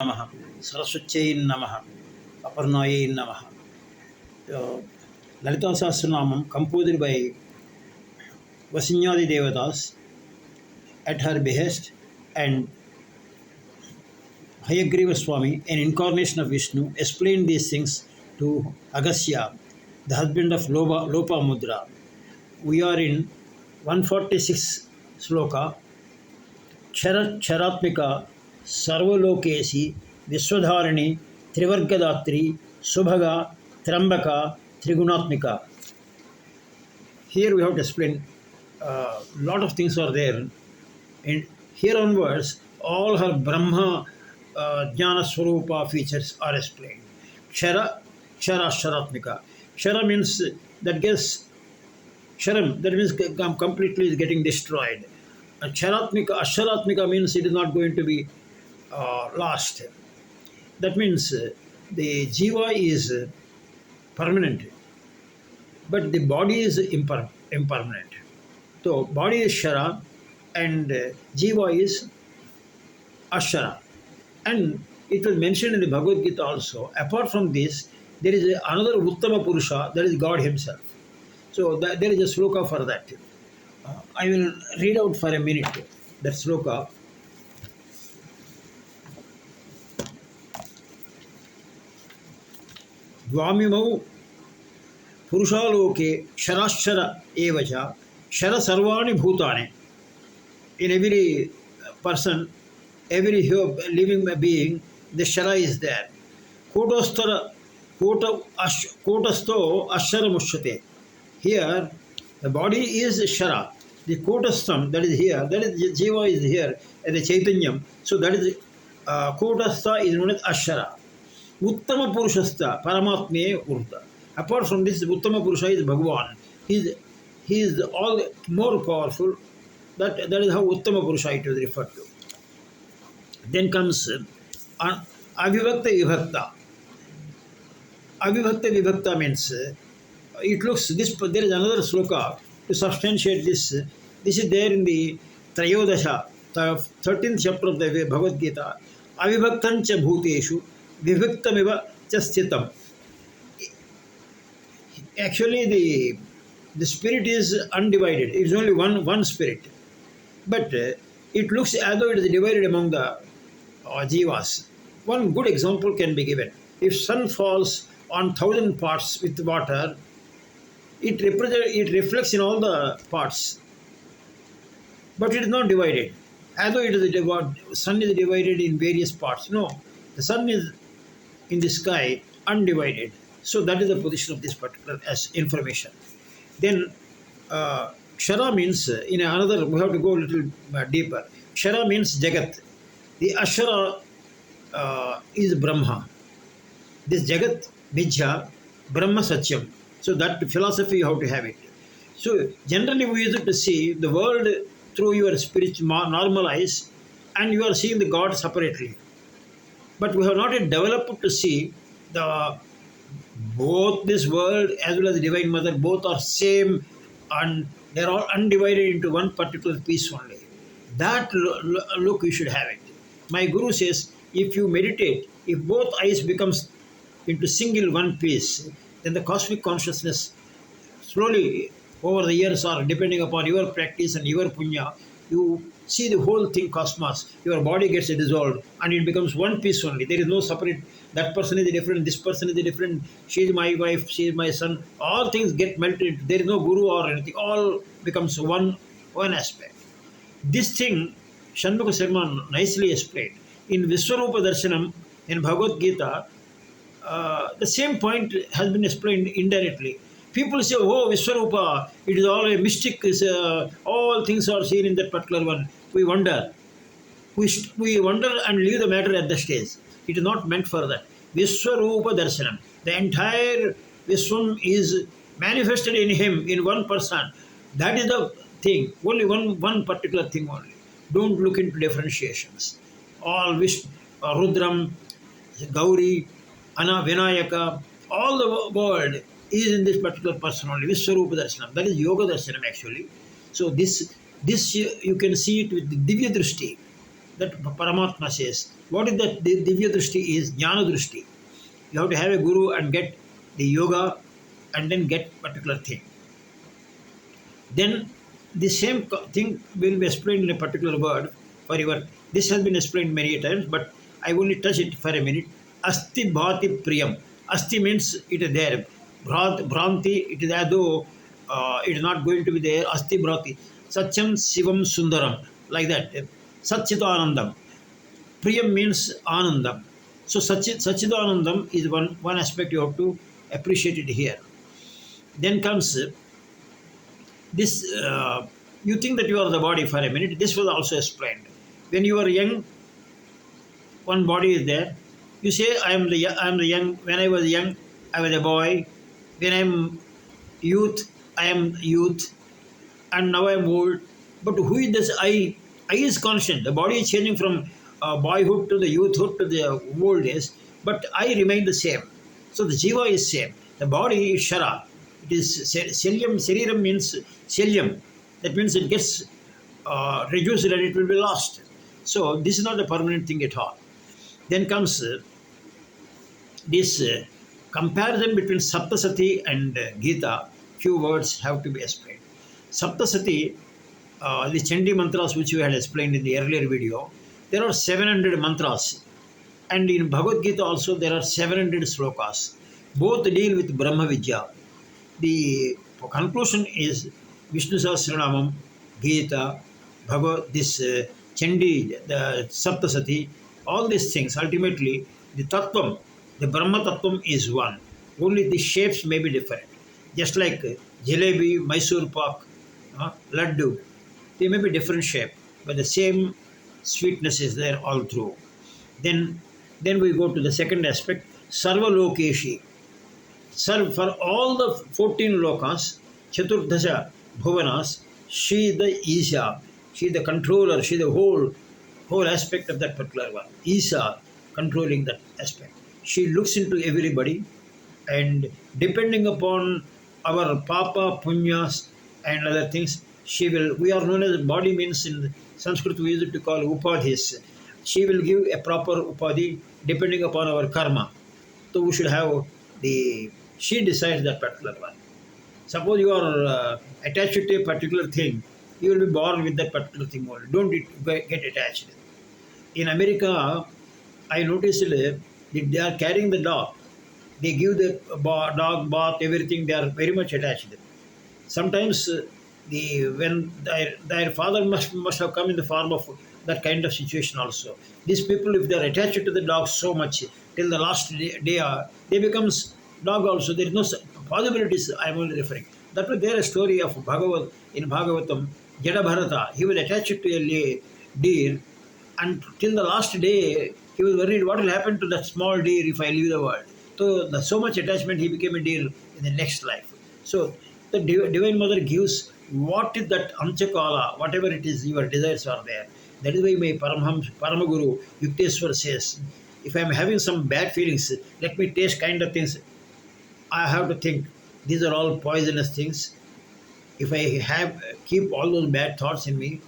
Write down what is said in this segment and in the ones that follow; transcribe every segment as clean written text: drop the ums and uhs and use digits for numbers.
Namaha, Saraswatyaye Namaha, Aparnaye Namaha. Lalitasahasranamas composed by Vasinyadi Devatas at her behest, and Hayagriva Swami, an incarnation of Vishnu, explained these things to Agastya, the husband of Lopamudra. We are in 146 sloka. Charatmika Sarvalokasee Viswadharini Trivargadatri Saubhagya Trambaka Trigunatmika. Here we have to explain a lot of things are there. And here onwards, all her Brahma Jnana Swarupa features are explained. Sharatmika. Shara means that gets Sharam, that means completely is getting destroyed. Asharatmika means it is not going to be lost. That means the jiva is permanent, but the body is impermanent. So body is shara and jiva is ashara. And it was mentioned in the Bhagavad Gita also. Apart from this, there is another Uttama Purusha, that is God Himself. So there is a sloka for that. I will read out for a minute that sloka. Dvamimau Purushaloke Sharashara Evacha Shara Sarvani Bhutane. In every person, every living being, the Shara is there. Kotasto Ashara Mushate. Here, the body is Shara. The Kotastham, that is here, that is Jiva is here, and the Chaitanyam. So that is Kotastha is known as Ashara. Uttama Purushastha, Paramatme Urta. Apart from this, Uttama Purusha is Bhagavan. He is all more powerful. That is how Uttama Purusha it is referred to. Then comes Avivakta Vibhakta. Avivakta Vibhakta means it looks this. There is another sloka to substantiate this. This is there in the Trayodasha, the 13th chapter of the Bhagavad Gita. Avivaktam cha bhuteshu vivaktameva cha sthitam. Actually, the spirit is undivided. It is only one spirit. But it looks as though it is divided among the jivas. One good example can be given. If sun falls on 1,000 parts with water, it reflects in all the parts. But it is not divided. As though it is sun is divided in various parts. No, the sun is in the sky undivided. So that is the position of this particular as information. Then Kshara means in another, we have to go a little deeper. Kshara means Jagat. The Ashara is Brahma. This Jagat, Mijja, Brahma Satyam. So that philosophy you have to have it. So generally we use it to see the world through your spiritual normal eyes, and you are seeing the God separately. But we have not yet developed to see both this world as well as the Divine Mother, both are same and they are all undivided into one particular piece only. That look you should have it. My Guru says, if you meditate, if both eyes becomes into single one piece, then the cosmic consciousness slowly over the years, or depending upon your practice and your punya, you see the whole thing cosmos. Your body gets dissolved and it becomes one piece only. There is no separate, that person is different, this person is different, she is my wife, she is my son. All things get melted. There is no guru or anything. All becomes one aspect. This thing, Shanmukha Sharma nicely explained. In Vishwarupa Darshanam, in Bhagavad Gita, the same point has been explained indirectly. People say, oh, Vishwarupa, it is all a mystic, all things are seen in that particular one. We wonder. We wonder and leave the matter at the stage. It is not meant for that. Vishwarupa Darshanam. The entire Vishwam is manifested in him, in one person. That is the thing. Only one particular thing only. Don't look into differentiations. All Rudram, Gauri, Ana, Vinayaka, all the world is in this particular person only, Vishwarupa Darshanam. That is Yoga Darshanam actually. So this you can see it with the Divya Drishti. that Paramatma says. What is that Divya Drishti is? Jnana Drishti. You have to have a guru and get the yoga and then get particular thing. Then the same thing will be explained in a particular word for your. This has been explained many times, but I only touch it for a minute. Asti bhati priyam. Asti means it is there. Bhranti, it is as though it is not going to be there. Asti bhrati. Satyam Sivam Sundaram. Like that. Satchitanandam. Priyam means Anandam. So Satchitanandam is one aspect you have to appreciate it here. Then comes this, you think that you are the body for a minute. This was also explained. When you are young, one body is there. You say, I am the young. When I was young, I was a boy. When I am youth, I am youth. And now I am old. But who is this I? I is constant. The body is changing from boyhood to the youthhood to the old days. But I remain the same. So the jiva is same. The body is shara. It is celium. Sariram means celium. That means it gets reduced and it will be lost. So this is not a permanent thing at all. Then comes this comparison between Saptasati and Gita. Few words have to be explained. Saptasati, the Chandi mantras which we had explained in the earlier video, there are 700 mantras. And in Bhagavad Gita also there are 700 slokas. Both deal with Brahma Vidya. The conclusion is Vishnu Sahasranamam, Gita, Bhagavad, this Chandi, the Saptasati, all these things. Ultimately, the Tattvam, the Brahma Tattvam is one. Only the shapes may be different. Just like jalebi, Mysore pak, laddu, they may be different shape, but the same sweetness is there all through. Then we go to the second aspect, Sarvalokasee. For all the 14 lokas, Chaturdasha Bhuvanas, she the Isha, she the controller, she the whole aspect of that particular one. Isha controlling that aspect. She looks into everybody, and depending upon our papa, punyas, and other things, she will. We are known as body means in Sanskrit we used to call upadhis. She will give a proper upadhi depending upon our karma. So we should have the. She decides that particular one. Suppose you are attached to a particular thing, you will be born with that particular thing only. Don't get attached. In America, I noticed they are carrying the dog. They give the dog bath, everything. They are very much attached. Sometimes when their father must have come in the form of that kind of situation also. These people, if they are attached to the dog so much till the last day, they becomes dog also. There is no possibilities. I am only referring. That was there a story of in Bhagavatam. Jada Bharata, he was attached to a deer, and till the last day he was worried what will happen to that small deer if I leave the world. So so much attachment, he became a deer in the next life. So the Divine Mother gives what is that Anchakala, whatever it is, your desires are there. That is why my Paramaguru Yukteswar says, if I am having some bad feelings, let me taste kind of things. I have to think these are all poisonous things. If I keep all those bad thoughts in me,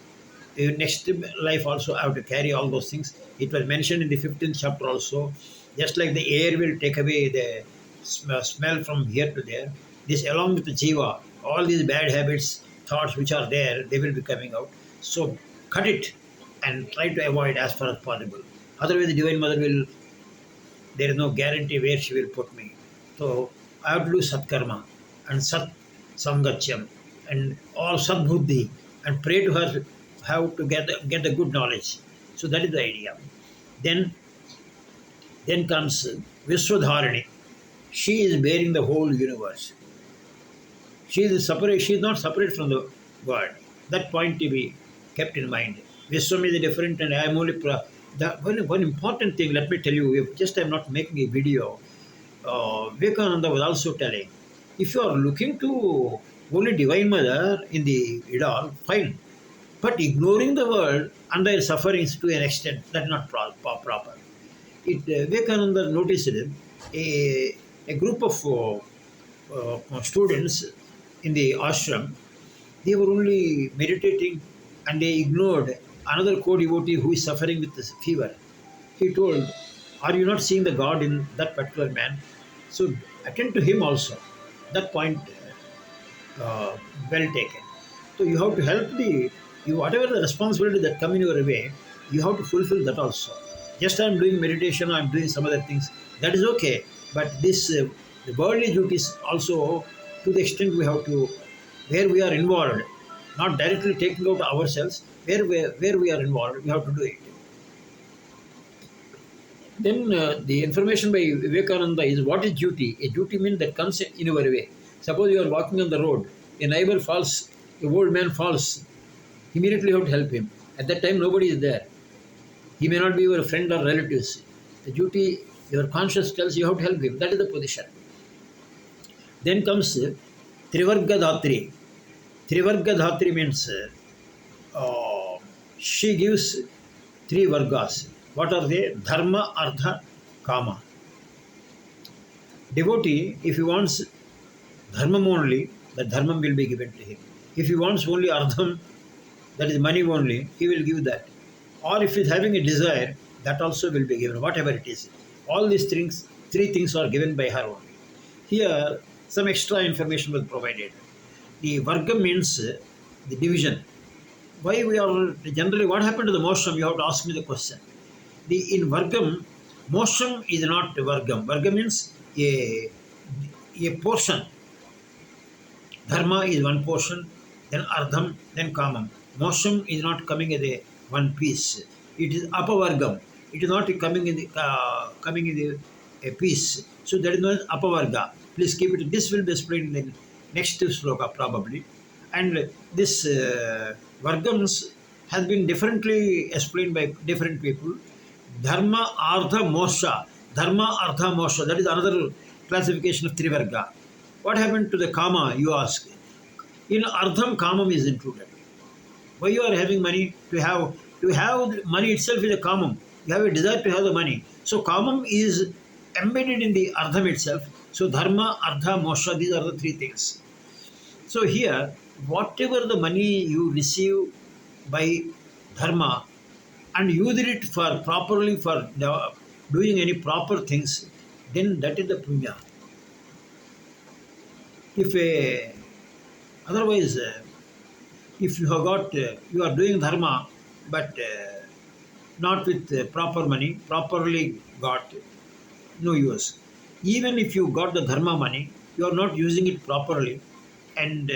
next life also I have to carry all those things. It was mentioned in the 15th chapter also. Just like the air will take away the smell from here to there, this along with the jiva, all these bad habits, thoughts which are there, they will be coming out. So cut it and try to avoid as far as possible. Otherwise, the Divine Mother will, there is no guarantee where she will put me. So I have to do Satkarma and Sat Sangachyam and all Sadbuddhi and pray to her how to get the good knowledge. So that is the idea. Then comes Vishwadharini. She is bearing the whole universe. She is not separate from the God. That point to be kept in mind. Vishwam is different, and I am only one important thing. Let me tell you. Just I am not making a video. Vivekananda was also telling, if you are looking to only Divine Mother in the idol, fine. But ignoring the world and their sufferings to an extent, that is not proper. Vivekananda noticed a group of students in the ashram. They were only meditating and they ignored another co-devotee who is suffering with this fever. He told, "Are you not seeing the God in that particular man? So attend to him also." That point, well taken. So you have to help whatever the responsibility that come in your way, you have to fulfill that also. Just I'm doing meditation, I'm doing some other things. That is okay, but this the worldly duties also, to the extent we have to, where we are involved, not directly taking out ourselves, where we are involved, we have to do it. Then the information by Vivekananda is what is duty? A duty means that comes in your way. Suppose you are walking on the road, a neighbor falls, a old man falls, immediately you have to help him. At that time, nobody is there. He may not be your friend or relatives. The duty, your conscience tells you have to help him. That is the position. Then comes Trivarga Dhatri. Trivarga Dhatri means she gives three vargas. What are they? Dharma, Ardha, Kama. Devotee, if he wants dharmam only, the dharmam will be given to him. If he wants only ardham, that is money only, he will give that. Or if he is having a desire, that also will be given, whatever it is. All these things, three things are given by her only. Here, some extra information was provided. The vargam means the division. Why we are generally, what happened to the mosham? You have to ask me the question. In vargam, mosham is not vargam. Vargam means a portion. Dharma is one portion, then ardham, then kamam. Mosham is not coming as a one piece. It is apavargam. It is not coming in a piece. So that is known as apavarga. Please keep it. This will be explained in the next sloka probably. And this vargams has been differently explained by different people. Dharma, Ardha, Mosha. Dharma, Ardha, Mosha. That is another classification of Trivarga. What happened to the Kama, you ask? In Ardham, Kamam is included. Why you are having money? To have money itself is a Kamam. You have a desire to have the money. So Kamam is embedded in the Ardham itself. So Dharma, Ardha, Mosha, these are the three things. So here, whatever the money you receive by Dharma, and use it for properly for doing any proper things, then that is the punya. If otherwise, if you have got, you are doing dharma, but not with proper money, properly got, no use. Even if you got the dharma money, you are not using it properly, and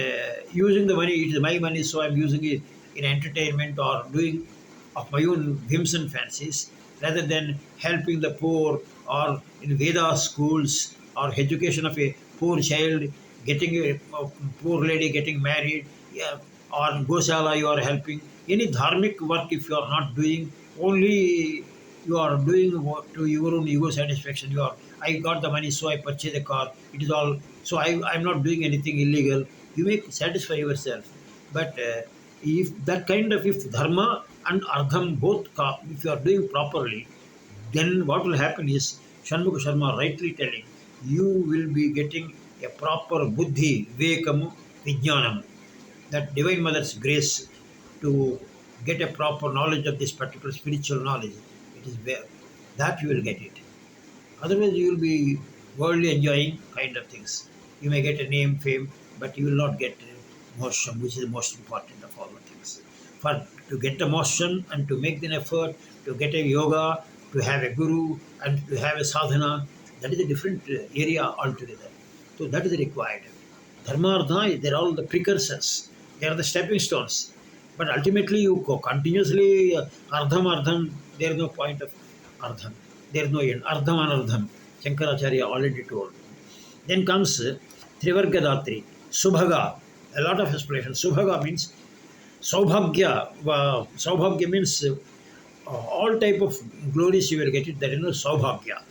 using the money, it is my money, so I am using it in entertainment or doing of my own whims and fancies, rather than helping the poor, or in Veda schools, or education of a poor child, getting a poor lady getting married, yeah, or Gosala you are helping. Any dharmic work, if you are not doing, only you are doing to your own ego satisfaction. You are, I got the money, so I purchase a car. It is all. So I'm not doing anything illegal. You may satisfy yourself, but if that kind of, if dharma and ardham both, if you are doing properly, then what will happen is, Shanmukha Sharma rightly telling, you will be getting a proper buddhi, vivekamu, vijnanam, that Divine Mother's grace to get a proper knowledge of this particular spiritual knowledge. It is where that you will get it. Otherwise, you will be worldly enjoying kind of things. You may get a name, fame, but you will not get motion, which is the most important of all the things. For to get the motion and to make an effort, to get a yoga, to have a guru, and to have a sadhana, that is a different area altogether. So that is required. Dharma Ardha, they are all the precursors. They are the stepping stones. But ultimately, you go continuously Ardham, there is no point of Ardham. There is no end. Ardham Anardham. Shankaracharya already told. Then comes Trivarga Dhatri, Saubhagya. A lot of explanation. Saubhagya means Saubhagya. Saubhagya means all type of glories you will get it. There is no Saubhagya.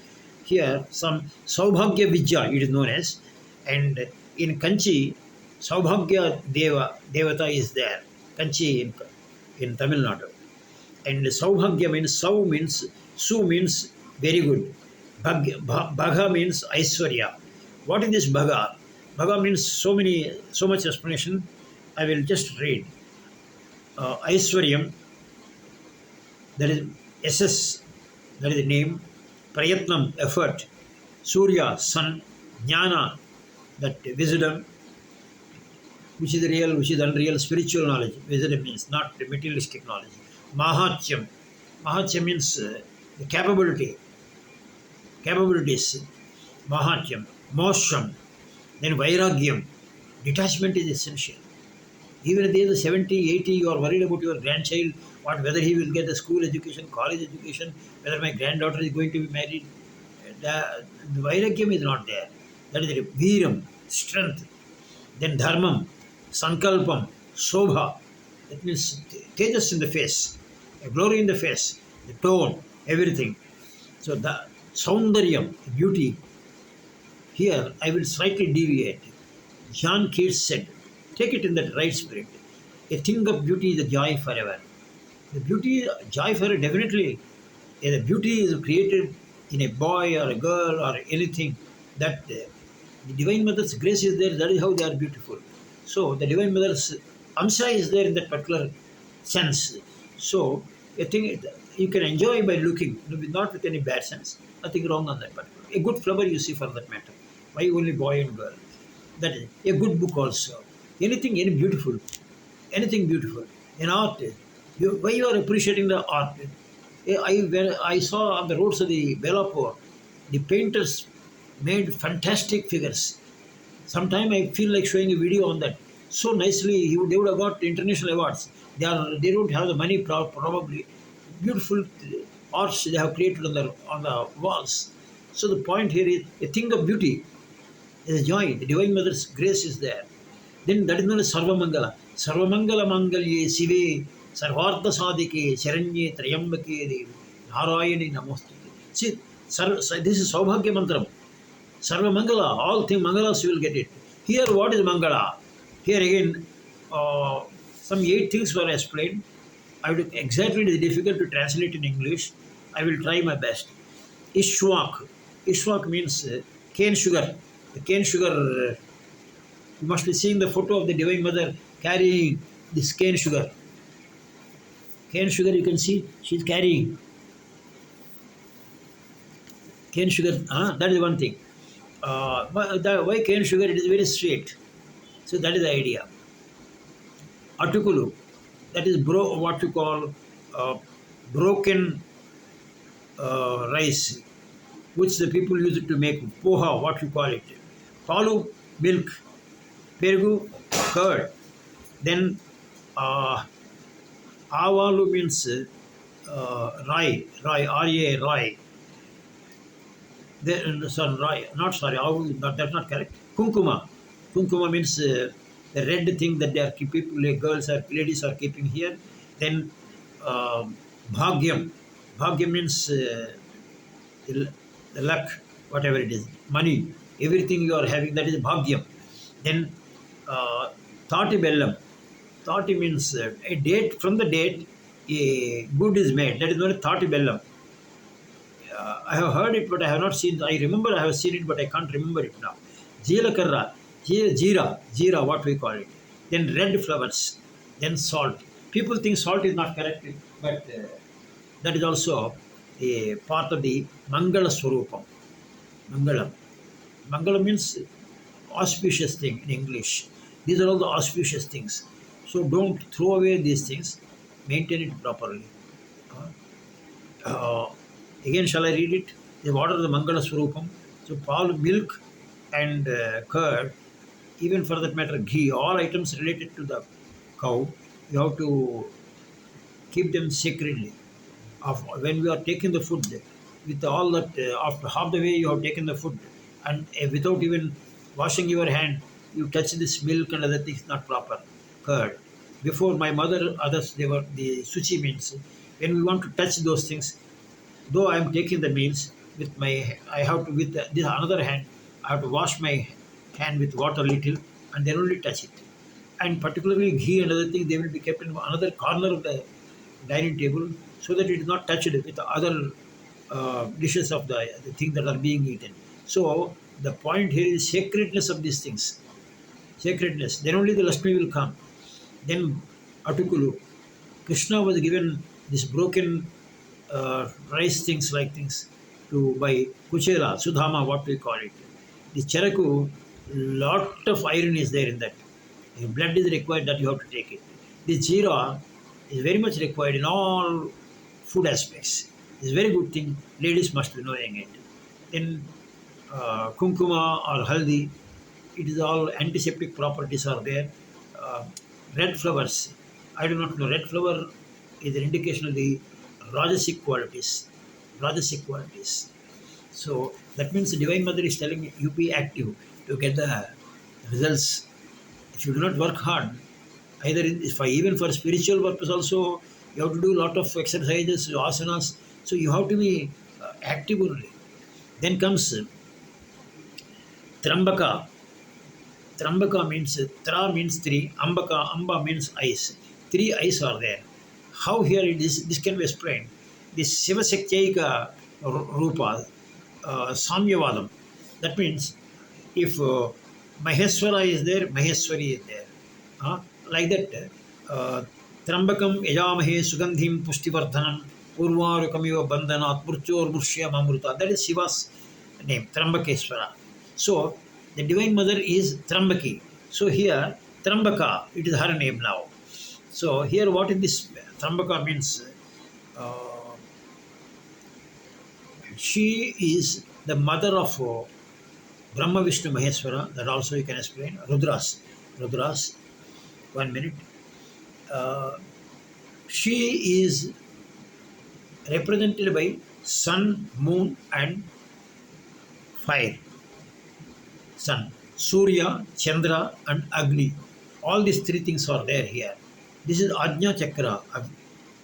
Here, some Saubhagya Vidya, it is known as. And in Kanchi, Saubhagya Devata is there. Kanchi in Tamil Nadu. And Saubhagya means, Su means very good. Bhaga means Aishwarya. What is this Bhaga? Bhaga means so much explanation. I will just read. Aishwaryam, That is SS, that is the name. Prayatnam, effort. Surya, sun. Jnana, that wisdom, which is real, which is unreal, spiritual knowledge. Wisdom means not materialistic knowledge. Mahatyam. Mahatyam means the capabilities. Mahatyam. Mosham. Then Vairagyam. Detachment is essential. Even at the age of 70, 80, you are worried about your grandchild, whether he will get a school education, college education, whether my granddaughter is going to be married. The Vairagyam is not there. That is the Veeram, strength. Then Dharmam, Sankalpam, Sobha. That means tejas in the face, a glory in the face, the tone, everything. So the Saundaryam, beauty. Here I will slightly deviate. John Keats said, take it in that right spirit. A thing of beauty is a joy forever. The beauty, joy forever, definitely. The beauty is created in a boy or a girl or anything. That the Divine Mother's grace is there, that is how they are beautiful. So the Divine Mother's Amsa is there in that particular sense. So a thing you can enjoy by looking, not with any bad sense. Nothing wrong on that particular. A good flower you see for that matter. Why only boy and girl? That is a good book also. Anything beautiful. In art, why you are appreciating the art? When I saw on the roads of the Belapur, the painters made fantastic figures. Sometime I feel like showing a video on that. So nicely, they would have got international awards. They don't have the money probably. Beautiful arts they have created on the walls. So the point here is a thing of beauty is a joy. The Divine Mother's grace is there. Then that is known as Sarvamangala. Sarvamangala Mangalye Sive Sarvartha Sadike Sharanye Trayambake Devi Narayani Namostute. See, this is Saubhagya Mantram. Sarva Mangala, all things Mangalas you will get it. Here, what is Mangala? Here again, some 8 things were explained. Exactly, it is difficult to translate in English. I will try my best. Ishwak. Ishwak means cane sugar. The cane sugar, you must be seeing the photo of the Divine Mother carrying this cane sugar. Cane sugar, you can see, she is carrying. Cane sugar, that is one thing. Why cane sugar? It is very sweet. So that is the idea. Atukulu, that is what you call broken rice, which the people use it to make poha, what you call it. Palu, milk. Pergu, curd. Then avalu means rye, R-A, rye. Rye, not sorry, that's not correct. Kunkuma. Kunkuma means the red thing that people, like ladies are keeping here. Then bhagyam. Bhagyam means the luck, whatever it is, money, everything you are having, that is bhagyam. Then thati bellam. Thati means a date, from the date a good is made. That is not a thati bellam. I have heard it, but I have not seen. I remember I have seen it, but I can't remember it now. Jeelakarra, jeera, what we call it. Then red flowers, then salt. People think salt is not correct, but that is also a part of the Mangala Swarupam. Mangalam. Mangalam means auspicious thing in English. These are all the auspicious things. So don't throw away these things. Maintain it properly. Again, shall I read it? The water of the Mangala Swarupam. So milk and curd, even for that matter ghee, all items related to the cow, you have to keep them sacredly. When we are taking the food, with all that, after half the way you have taken the food, and without even washing your hand, you touch this milk and other things, not proper. Curd. Before my mother, others, they were the suchi means. When we want to touch those things, though I am taking the meals with I have to, with this another hand, I have to wash my hand with water little and then only touch it. And particularly ghee and other things, they will be kept in another corner of the dining table so that it is not touched with the other dishes of the things that are being eaten. So the point here is sacredness of these things. Sacredness. Then only the Lakshmi will come. Then Atukulu. Krishna was given this broken rice things like things to buy kuchela, sudhama, what we call it. The charaku, lot of iron is there in that. The blood is required that you have to take it. The jeera is very much required in all food aspects. It's a very good thing. Ladies must be knowing it. Then kunkuma or haldi, it is all antiseptic properties are there. Uh, Red flowers, I do not know. Red flower is an indication of the rajasic qualities. Rajasic qualities. So that means the Divine Mother is telling you be active to get the results. If you do not work hard, either even for spiritual purpose also, you have to do a lot of exercises, asanas. So you have to be active only. Then comes Trambaka. Trambaka means Tra means three, Ambaka, Amba means eyes. Three eyes are there. How here it is, this can be explained. This Shiva Shaktiyaika Rupa, Samyavadam. That means if Maheswara is there, Maheswari is there. Like that, Trambakam Yajamahe Sugandhim Pushtivardhanam Urvarukamiva Bandhanat Murchor Murshya Mamruta. That is Shiva's name, Trambakeswara. So the Divine Mother is Trambaki. So here, Trambaka, it is her name now. So here, what is this? Trambaka means she is the mother of Brahma, Vishnu, Maheswara. That also you can explain. Rudras. Rudras. 1 minute. She is represented by sun, moon, and fire. Sun, Surya, Chandra, and Agni. All these three things are there here. This is Ajna Chakra.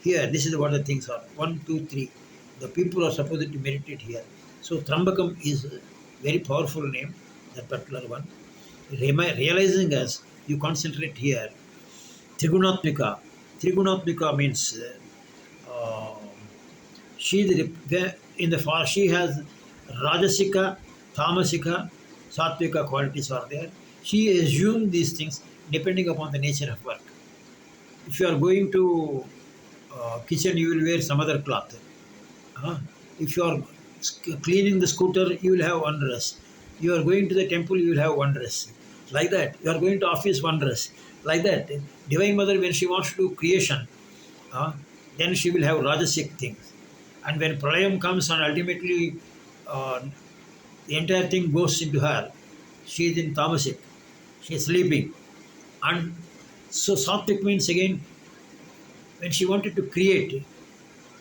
Here, this is what the things are. 1, 2, 3. The people are supposed to meditate here. So Trambakam is a very powerful name, that particular one. Realizing as you concentrate here. Trigunatmika. Trigunatmika means she in the far she has Rajasika, Tamasika, Satvika qualities are there. She assumes these things depending upon the nature of work. If you are going to kitchen, you will wear some other cloth. If you are cleaning the scooter, you will have one dress. You are going to the temple, you will have one dress. Like that. You are going to office, one dress. Like that. Divine Mother, when she wants to do creation, then she will have Rajasic things. And when Pralayam comes and ultimately the entire thing goes into her, she is in Tamasic. She is sleeping. And so Sattvic means again, when she wanted to create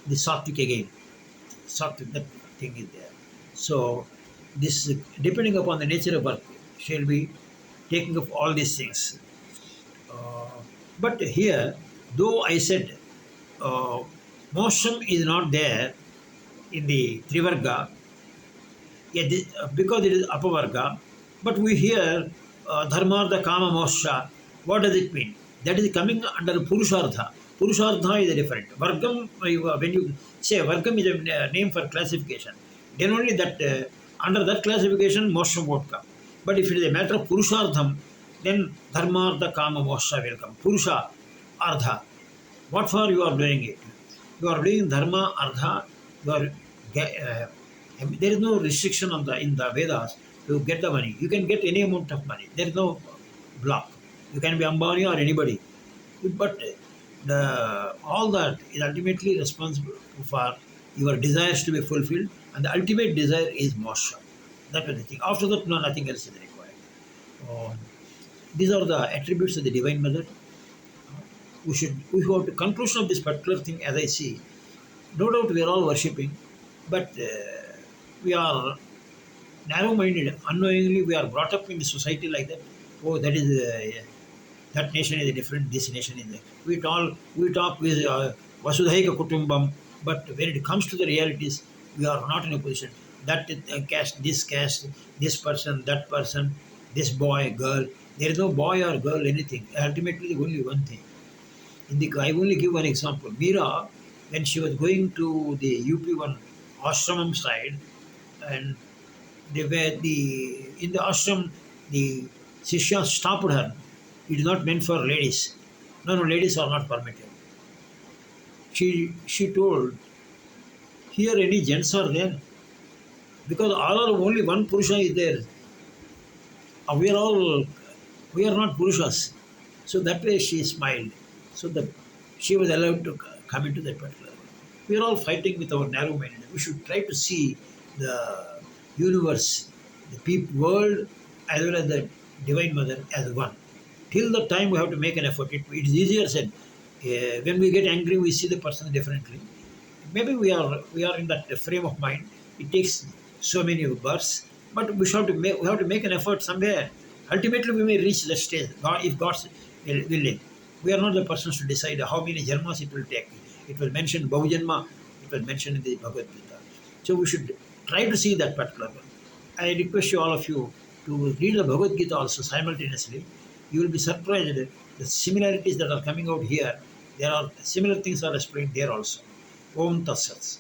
the Sattvic again, Sattvic, that thing is there. So this, depending upon the nature of work, she will be taking up all these things. But here, though I said motion is not there in the Trivarga, because it is Apavarga, but we hear Dharma Ardha Kama Moksha. What does it mean? That is coming under Purushartha. Purushartha is different. Vargam, when you say Vargam is a name for classification, then only that under that classification moksha won't come. But if it is a matter of Purushartham, then Dharma Ardha Kama Moksha will come. Purusha, Ardha. What for you are doing it? You are doing Dharma, Ardha. You are, there is no restriction on in the Vedas to get the money. You can get any amount of money. There is no block. You can be Ambani or anybody. But all that is ultimately responsible for your desires to be fulfilled, and the ultimate desire is moksha. That was the thing. After that, no, nothing else is required. These are the attributes of the Divine Mother. We have the conclusion of this particular thing, as I see. No doubt we are all worshipping, but we are narrow-minded. Unknowingly, we are brought up in the society like that. Oh, that is that nation is different. This nation is different. We talk with Vasudhaika Kutumbam, but when it comes to the realities, we are not in a position. That caste, this person, that person, this boy, girl. There is no boy or girl, anything. Ultimately, only one thing. I only give one example. Meera, when she was going to the UP1 ashramam side, and they were in the ashram, the Shishya stopped her. It is not meant for ladies. No, ladies are not permitted. She told, here any gents are there? Because all are only one Purusha is there. We are all, we are not Purushas. So that way she smiled. So that she was allowed to come into that particular. We are all fighting with our narrow mind. We should try to see the universe, the world, as well as the Divine Mother as one. Till the time we have to make an effort. It is easier said. When we get angry, we see the person differently. Maybe we are in that frame of mind. It takes so many births, but we have to make an effort somewhere. Ultimately, we may reach that stage. God, if God's willing, we are not the persons to decide how many janmas it will take. It was mentioned Bahujanma. It was mentioned in the Bhagavad Gita. So we should try to see that particular one. I request you all of you to read the Bhagavad Gita also simultaneously. You will be surprised at the similarities that are coming out here. There are similar things are explained there also. Om Tat Sat.